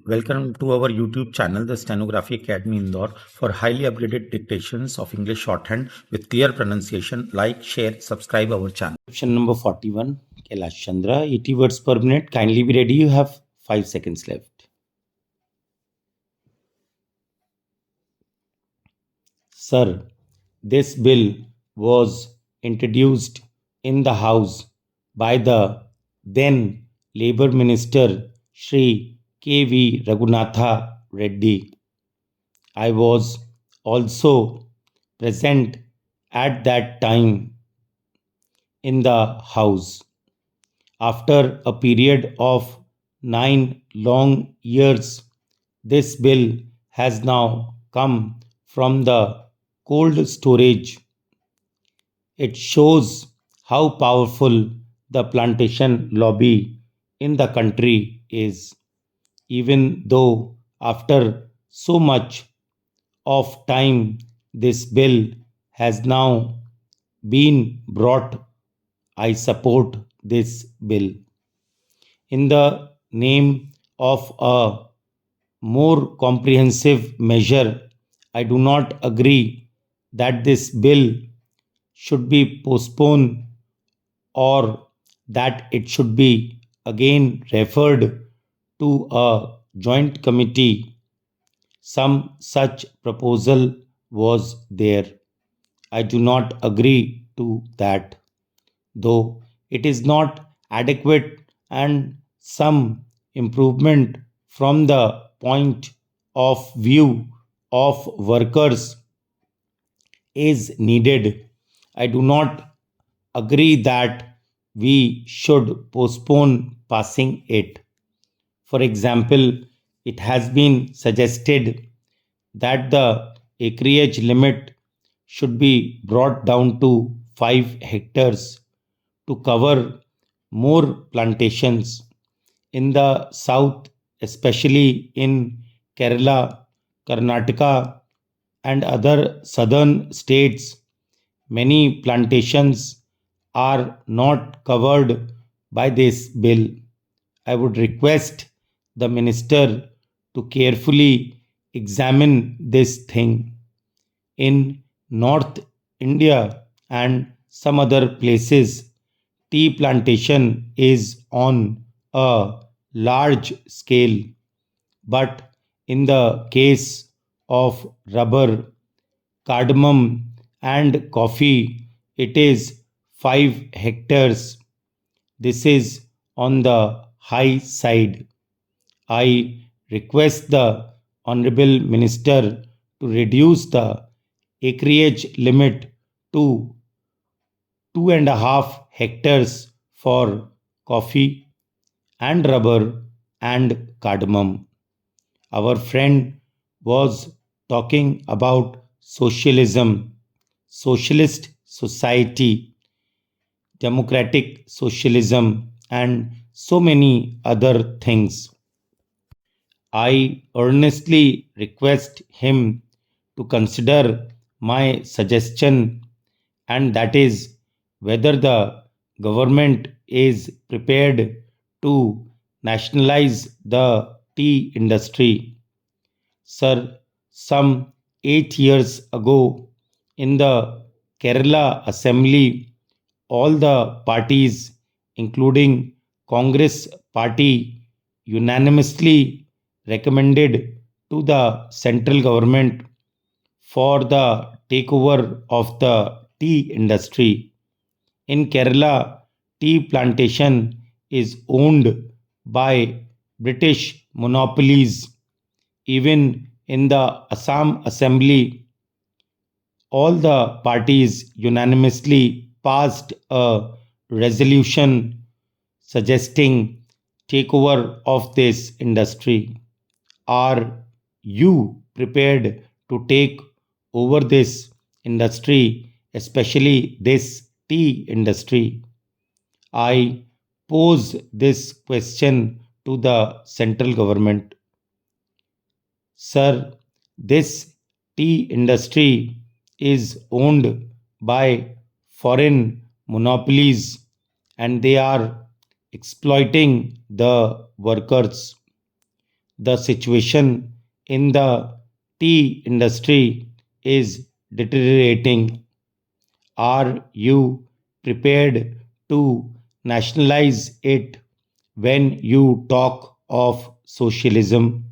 Welcome to our YouTube channel, the Stenography Academy Indore, for highly upgraded dictations of English shorthand with clear pronunciation. Like, share, subscribe our channel. Question number 41, Kailash Chandra, 80 words per minute. Kindly be ready. You have 5 seconds left. Sir, this bill was introduced in the House by the then Labour Minister Shri K.V. Raghunatha Reddy. I was also present at that time in the House. After a period of 9 long years, this bill has now come from the cold storage. It shows how powerful the plantation lobby in the country is, even though after so much of time this bill has now been brought. I support this bill. In the name of a more comprehensive measure, I do not agree that this bill should be postponed or that it should be again referred to a joint committee. Some such proposal was there. I do not agree to that, though it is not adequate and some improvement from the point of view of workers is needed. I do not agree that we should postpone passing it. For example, it has been suggested that the acreage limit should be brought down to 5 hectares to cover more plantations. In the south, especially in Kerala, Karnataka, and other southern states, many plantations are not covered by this bill. I would request the minister to carefully examine this thing. In North India and some other places, tea plantation is on a large scale, but in the case of rubber, cardamom, and coffee, it is 5 hectares. This is on the high side. I request the Honorable Minister to reduce the acreage limit to 2.5 hectares for coffee and rubber and cardamom. Our friend was talking about socialism, socialist society, democratic socialism, and so many other things. I earnestly request him to consider my suggestion, and that is whether the government is prepared to nationalize the tea industry. Sir, some 8 years ago in the Kerala Assembly, all the parties, including Congress Party, unanimously recommended to the central government for the takeover of the tea industry. In Kerala, tea plantation is owned by British monopolies. Even in the Assam Assembly, all the parties unanimously passed a resolution suggesting takeover of this industry. Are you prepared to take over this industry, especially this tea industry? I pose this question to the central government. Sir, this tea industry is owned by foreign monopolies and they are exploiting the workers. the situation in the tea industry is deteriorating. Are you prepared to nationalize it when you talk of socialism?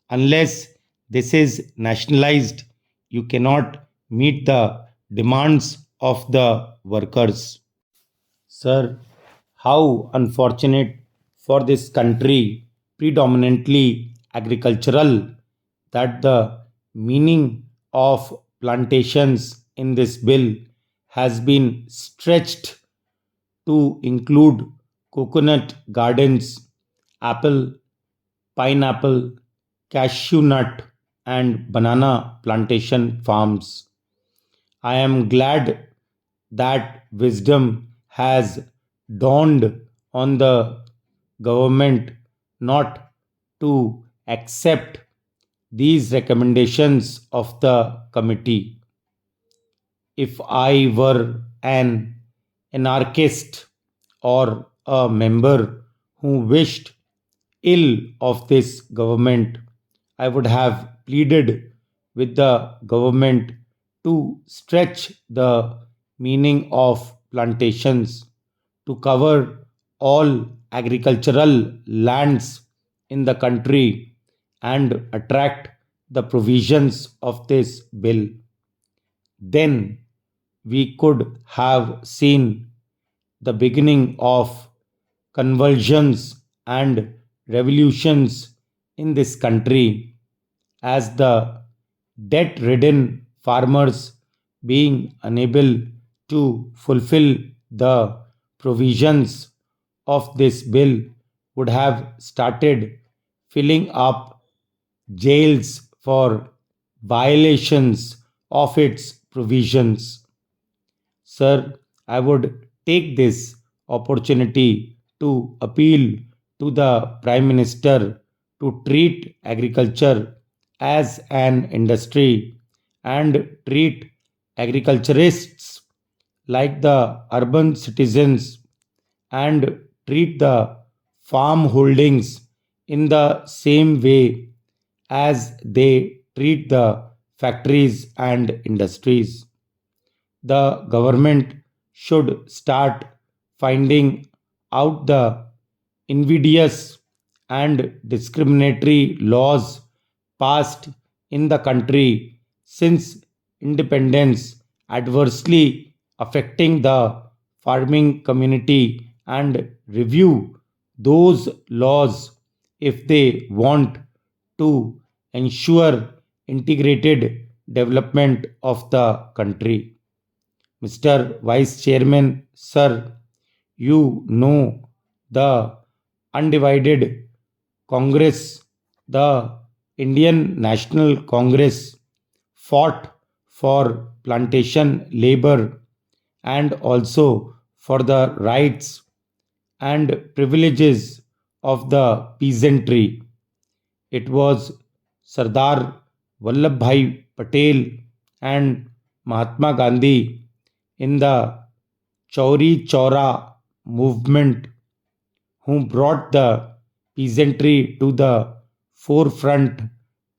Unless this is nationalized, you cannot meet the demands of the workers. Sir, how unfortunate for this country, predominantly agricultural, that the meaning of plantations in this bill has been stretched to include coconut gardens, apple, pineapple, cashew nut, and banana plantation farms. I am glad that wisdom has dawned on the government not to accept these recommendations of the committee. If I were an anarchist or a member who wished ill of this government, I would have pleaded with the government to stretch the meaning of plantations to cover all agricultural lands in the country and attract the provisions of this bill. Then we could have seen the beginning of convulsions and revolutions in this country, as the debt ridden farmers, being unable to fulfill the provisions of this bill, would have started filling up jails for violations of its provisions. Sir, I would take this opportunity to appeal to the Prime Minister to treat agriculture as an industry and treat agriculturists like the urban citizens and treat the farm holdings in the same way as they treat the factories and industries. The government should start finding out the invidious and discriminatory laws passed in the country since independence, adversely affecting the farming community, and review those laws if they want to ensure integrated development of the country. Mr. Vice Chairman, sir, you know the undivided Congress, the Indian National Congress, fought for plantation labor and also for the rights and privileges of the peasantry. It was Sardar Vallabhbhai Patel and Mahatma Gandhi in the Chauri Chaura movement who brought the peasantry to the forefront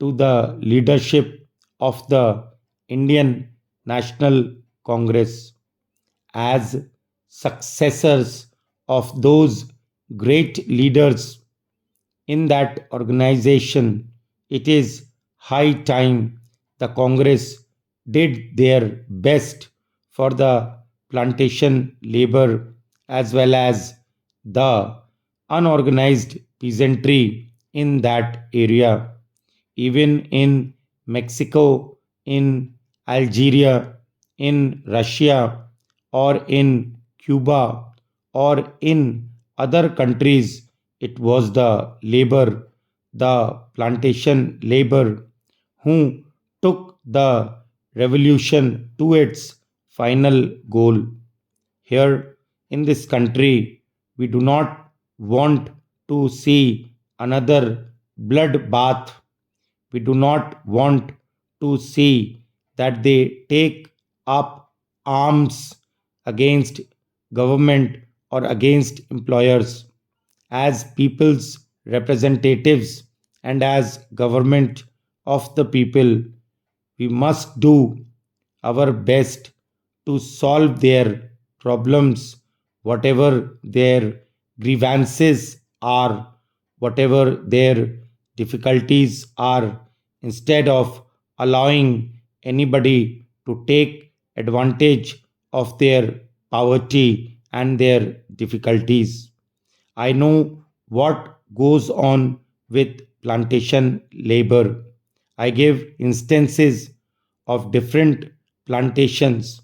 to the leadership of the Indian National Congress as successors of those great leaders in that organization. It is high time the Congress did their best for the plantation labor as well as the unorganized peasantry in that area. Even in Mexico, in Algeria, in Russia, or in Cuba, or in other countries, it was the labor, the plantation labor, who took the revolution to its final goal. Here in this country, we do not want to see another bloodbath. We do not want to see that they take up arms against government or against employers. As people's representatives, and as government of the people, we must do our best to solve their problems, whatever their grievances are, whatever their difficulties are, instead of allowing anybody to take advantage of their poverty and their difficulties. I know what goes on with plantation labor. I give instances of different plantations.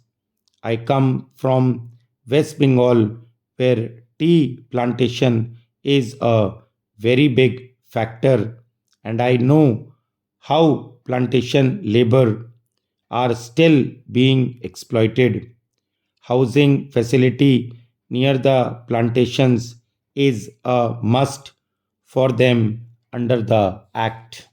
I come from West Bengal, where tea plantation is a very big factor, and I know how plantation labor are still being exploited. Housing facility near the plantations is a must for them under the act.